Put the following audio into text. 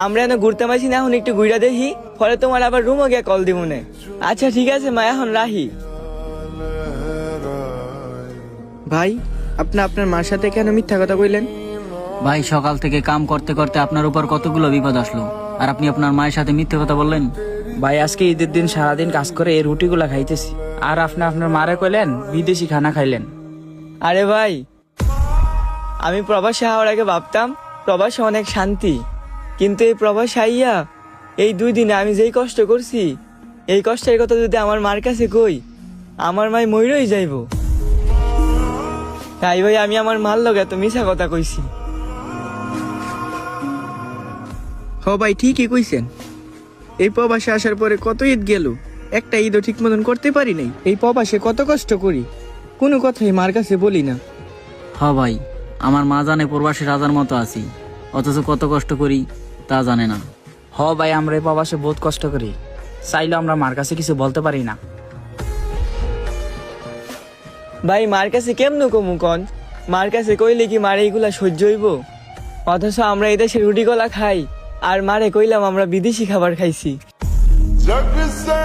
আমরা এখন ঘুরতে পারছি না, এখন একটু ঘুরা দেখি, পরে তোমার আবার রুমও গিয়ে কল দিব মনে। আচ্ছা ঠিক আছে মা, এখন রাহি। ভাই, আপনি আপনার মার সাথে কেন মিথ্যা কথা কইলেন? ভাই, সকাল থেকে কাম করতে করতে আপনার উপর কতগুলো বিপদ আসলো, আর আপনি আপনার মায়ের সাথে মিথ্যে কথা বললেন। ভাই আজকে ঈদের দিন সারাদিন কাজ করে এই রুটিগুলা খাইতেছি, আর আপনি আপনার মারে কইলেন বিদেশি খানা খাইলেন। আরে ভাই, আমি প্রবাসে হওয়ার আগে ভাবতাম প্রবাসে অনেক শান্তি, কিন্তু এই প্রবাসে আইয়া এই 2 দিনে আমি যেই কষ্ট করছি, এই কষ্টের কথা যদি আমার মার কাছে কই, আমার মাই মইরই যাইব। তাই ভাই আমি আমার মার লগে এত মিছা কথা কইছি। হ ভাই, ঠিকই কইছেন। এই প্রবাসে আসার পরে কত ঈদ গেল, একটা ঈদও ঠিক মতন করতে পারি নাই। এই প্রবাসে কত কষ্ট করি, কোনো কথাই মার কাছে বলি না। ভাই, আমার মা জানে প্রবাসী রাজার মতো আছি, অথচ কত কষ্ট করি তা জানে না। ভাই আমরা এই প্রবাসে বহুত কষ্ট করি, চাইলেও আমরা মার কাছে কিছু বলতে পারি না। ভাই মার কাছে কেমন কমু কন? মার কাছে কইলে কি মারে এইগুলা সহ্য হইব? অথচ আমরা এই দেশে রুটি কলা খাই, আর মারে কইলাম আমরা বিদেশি খাবার খাইছি। जग से